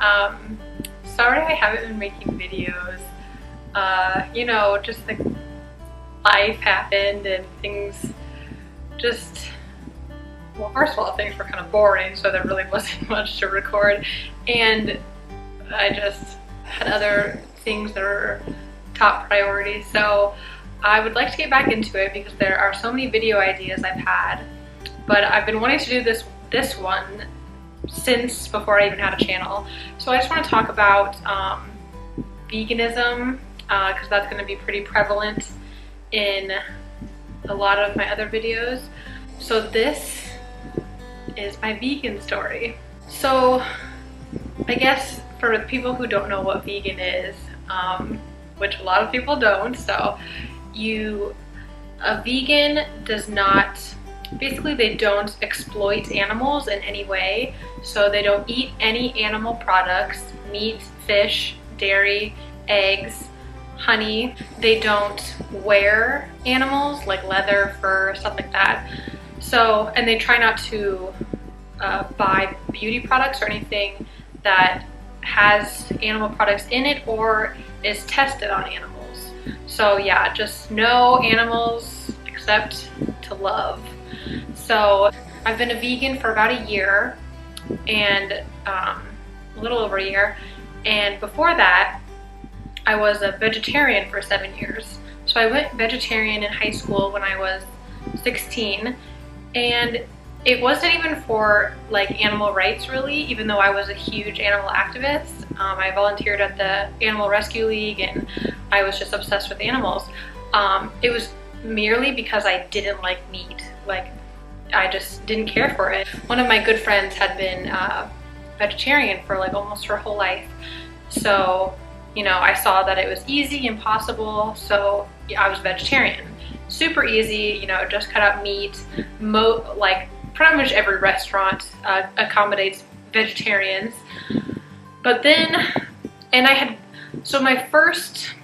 Sorry I haven't been making videos. You know, just like life happened and things just, well, first of all, things were kind of boring, so there really wasn't much to record. And I just had other things that were top priority. So I would like to get back into it because there are so many video ideas I've had. But I've been wanting to do this one since before I even had a channel. So I just want to talk about veganism, because that's going to be pretty prevalent in a lot of my other videos. So this is my vegan story. So I guess for people who don't know what vegan is, which a lot of people don't, so a vegan does not, basically they don't exploit animals in any way. So they don't eat any animal products, meat, fish, dairy, eggs, honey. They don't wear animals like leather, fur, stuff like that. So, and they try not to buy beauty products or anything that has animal products in it or is tested on animals. So yeah, just no animals except to love. So I've been a vegan for about a year, and a little over a year, and before that I was a vegetarian for 7 years. So I went vegetarian in high school when I was 16, and it wasn't even for like animal rights really, even though I was a huge animal activist. I volunteered at the Animal Rescue League and I was just obsessed with animals. It was merely because I didn't like meat. Like, I just didn't care for it. One of my good friends had been vegetarian for like almost her whole life. So, you know, I saw that it was easy and possible, so I was vegetarian. Super easy, you know, just cut out meat. Like pretty much every restaurant accommodates vegetarians. But then, so my first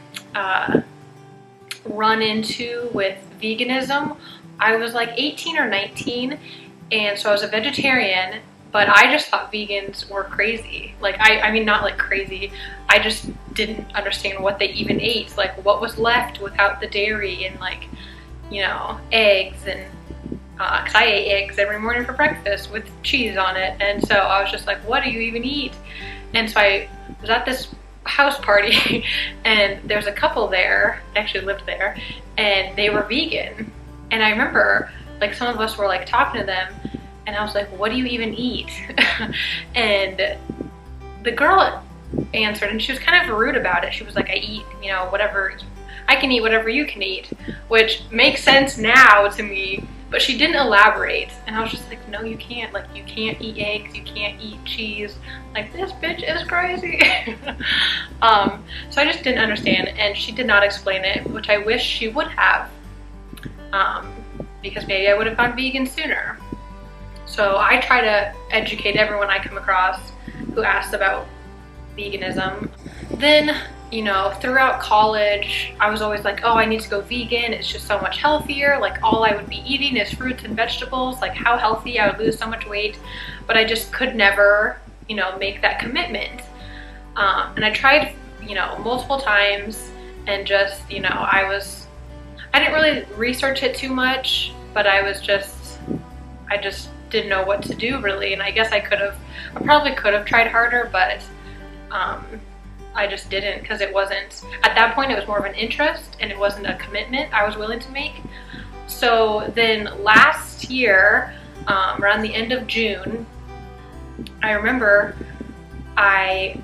run into with veganism, I was like 18 or 19, and so I was a vegetarian, but I just thought vegans were crazy. Like, I mean, not like crazy, I just didn't understand what they even ate, like what was left without the dairy and, like, you know, eggs, and because I ate eggs every morning for breakfast with cheese on it, and so I was just like, what do you even eat? And so I was at this house party and there's a couple there, actually lived there, and they were vegan. And I remember, like, some of us were like talking to them, and I was like, what do you even eat? And the girl answered, and she was kind of rude about it. She was like, I eat, you know, whatever, I can eat whatever you can eat, which makes sense now to me, but she didn't elaborate. And I was just like, no, you can't. Like, you can't eat eggs, you can't eat cheese. Like, this bitch is crazy. So I just didn't understand, and she did not explain it, which I wish she would have. Because maybe I would have gone vegan sooner. So I try to educate everyone I come across who asks about veganism. Then, you know, throughout college, I was always like, oh, I need to go vegan. It's just so much healthier. Like, all I would be eating is fruits and vegetables. Like, how healthy, I would lose so much weight. But I just could never, you know, make that commitment. And I tried, you know, multiple times, and just, you know, I didn't really research it too much, but I just didn't know what to do really. And I guess I probably could have tried harder, but I just didn't, because it wasn't, at that point it was more of an interest and it wasn't a commitment I was willing to make. So then last year, around the end of June, I remember I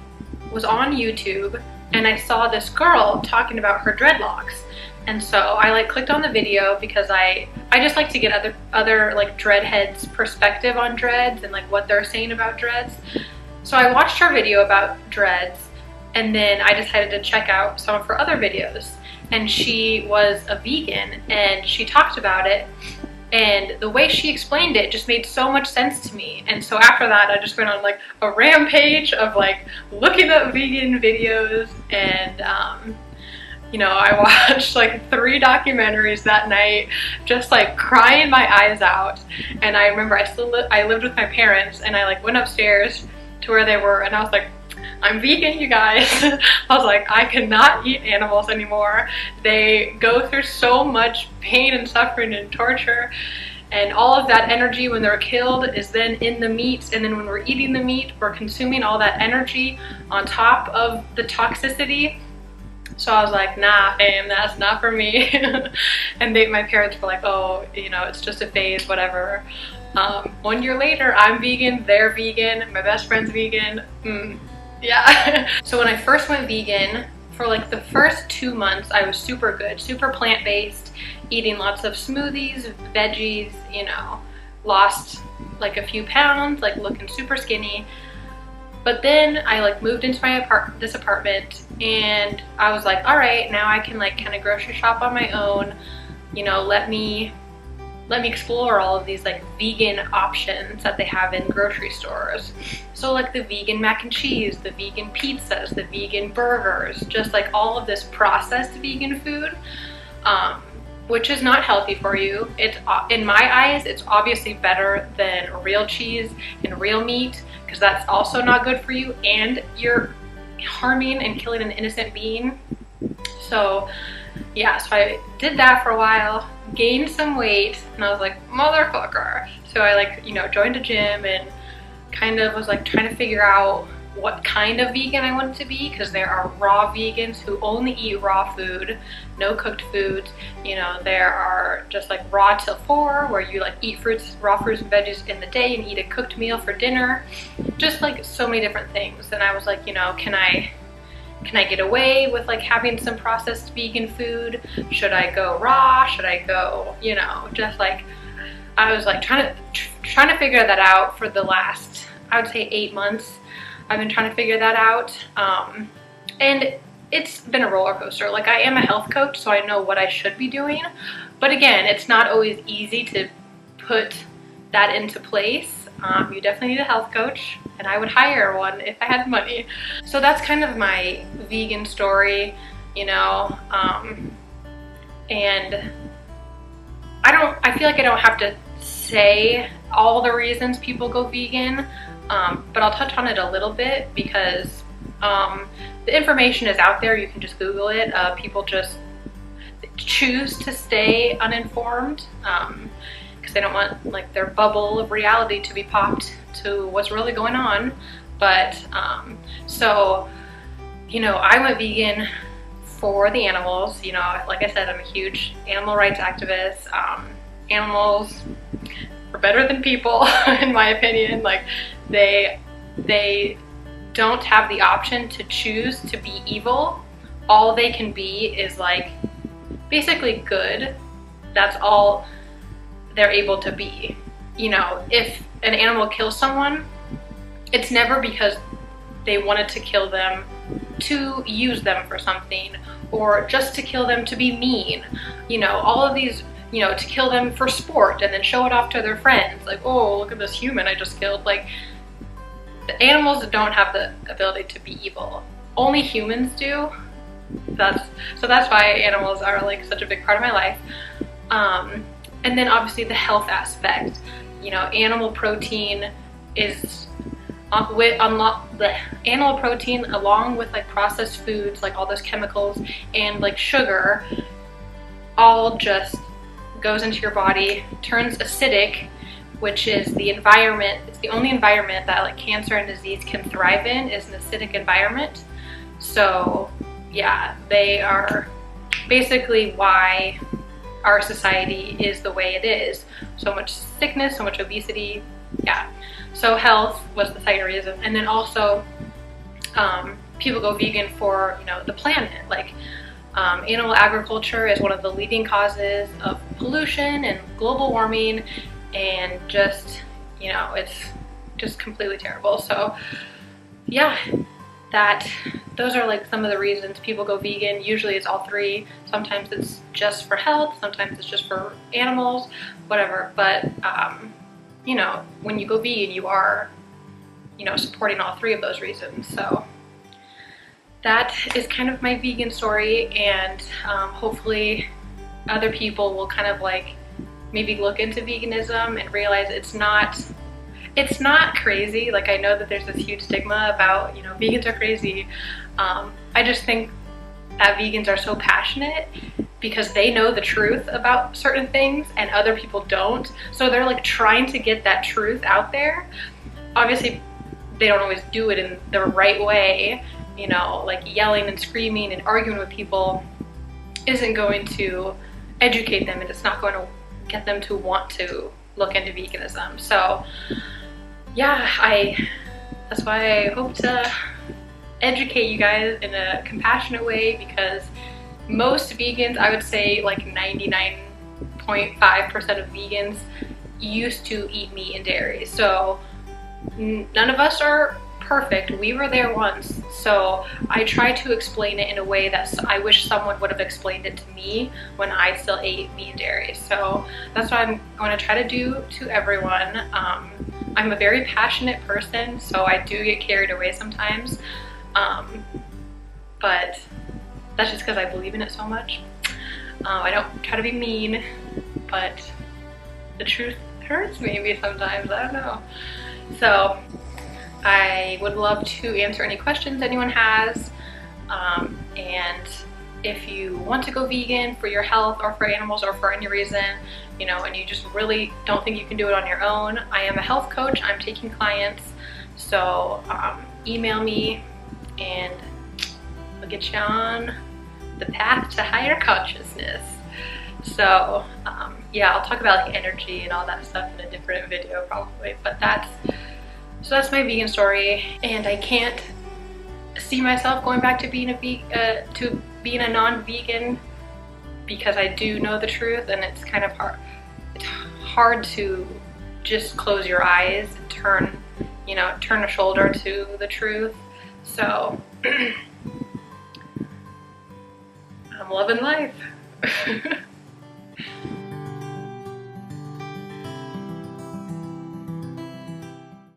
was on YouTube and I saw this girl talking about her dreadlocks. And so I like clicked on the video because I just like to get other like dread heads' perspective on dreads and like what they're saying about dreads. So I watched her video about dreads, and then I decided to check out some of her other videos. And she was a vegan, and she talked about it, and the way she explained it just made so much sense to me. And so after that, I just went on like a rampage of like looking up vegan videos, and you know, I watched like 3 documentaries that night, just like crying my eyes out. And I remember I lived with my parents, and I like went upstairs to where they were, and I was like, I'm vegan, you guys. I was like, I cannot eat animals anymore. They go through so much pain and suffering and torture, and all of that energy when they're killed is then in the meat, and then when we're eating the meat, we're consuming all that energy on top of the toxicity. So I was like, nah, fam, that's not for me. And my parents were like, oh, you know, it's just a phase, whatever. 1 year later, I'm vegan, they're vegan, my best friend's vegan. Yeah. So when I first went vegan, for like the first 2 months, I was super good, super plant-based, eating lots of smoothies, veggies, you know, lost like a few pounds, like looking super skinny. But then I like moved into this apartment, and I was like, all right, now I can like kind of grocery shop on my own, you know, let me explore all of these like vegan options that they have in grocery stores. So like the vegan mac and cheese, the vegan pizzas, the vegan burgers, just like all of this processed vegan food, which is not healthy for you. It's, in my eyes, it's obviously better than real cheese and real meat, because that's also not good for you, and you're harming and killing an innocent being. So yeah, so I did that for a while, gained some weight, and I was like, motherfucker. So I like, you know, joined a gym and kind of was like trying to figure out what kind of vegan I wanted to be, because there are raw vegans who only eat raw food, no cooked foods. You know, there are just like raw till 4, where you like eat raw fruits and veggies in the day and eat a cooked meal for dinner. Just like so many different things. And I was like, you know, can I get away with like having some processed vegan food? Should I go raw? Should I go, you know, just like, I was like trying to figure that out for the last, I would say 8 months. I've been trying to figure that out, and it's been a roller coaster. Like, I am a health coach, so I know what I should be doing, but again, it's not always easy to put that into place. You definitely need a health coach, and I would hire one if I had money. So that's kind of my vegan story, you know, and I feel like I don't have to say all the reasons people go vegan. But I'll touch on it a little bit, because the information is out there. You can just Google it. People just choose to stay uninformed because they don't want like their bubble of reality to be popped to what's really going on. But so, you know, I went vegan for the animals. You know, like I said, I'm a huge animal rights activist. Animals are better than people, in my opinion. Like, they don't have the option to choose to be evil. All they can be is like basically good. That's all they're able to be. You know, if an animal kills someone, it's never because they wanted to kill them to use them for something, or just to kill them to be mean. You know, all of these, you know, to kill them for sport and then show it off to their friends. Like, oh, look at this human I just killed. Like, the animals don't have the ability to be evil. Only humans do. So that's why animals are like such a big part of my life. And then obviously the health aspect. You know, animal protein is the animal protein, along with like processed foods, like all those chemicals and like sugar, all just goes into your body, turns acidic, which is the environment. It's the only environment that like cancer and disease can thrive in, is an acidic environment. So yeah, they are basically why our society is the way it is. So much sickness, so much obesity. Yeah. So health was the second reason. And then also people go vegan for, you know, the planet. Like, animal agriculture is one of the leading causes of pollution and global warming, and just, you know, it's just completely terrible. So yeah, those are like some of the reasons people go vegan. Usually it's all three. Sometimes it's just for health, sometimes it's just for animals, whatever. But you know, when you go vegan, you are, you know, supporting all three of those reasons. So that is kind of my vegan story, and hopefully other people will kind of like maybe look into veganism and realize it's not it's not crazy. Like, I know that there's this huge stigma about, you know, vegans are crazy. I just think that vegans are so passionate because they know the truth about certain things and other people don't. So they're like trying to get that truth out there. Obviously, they don't always do it in the right way. You know, like yelling and screaming and arguing with people isn't going to educate them, and it's not going to get them to want to look into veganism. So yeah, that's why I hope to educate you guys in a compassionate way, because most vegans, I would say like 99.5% of vegans used to eat meat and dairy. So none of us are perfect. We were there once. So I try to explain it in a way that I wish someone would have explained it to me when I still ate meat and dairy. So that's what I'm going to try to do to everyone. I'm a very passionate person, so I do get carried away sometimes. But that's just because I believe in it so much. I don't try to be mean, but the truth hurts maybe sometimes, I don't know. So I would love to answer any questions anyone has. And if you want to go vegan for your health or for animals or for any reason, you know, and you just really don't think you can do it on your own, I am a health coach. I'm taking clients. So email me and I'll get you on the path to higher consciousness. So yeah, I'll talk about like energy and all that stuff in a different video probably, but that's my vegan story, and I can't see myself going back to being a non-vegan, because I do know the truth, and it's kind of hard. It's hard to just close your eyes and turn a shoulder to the truth. So I'm loving life.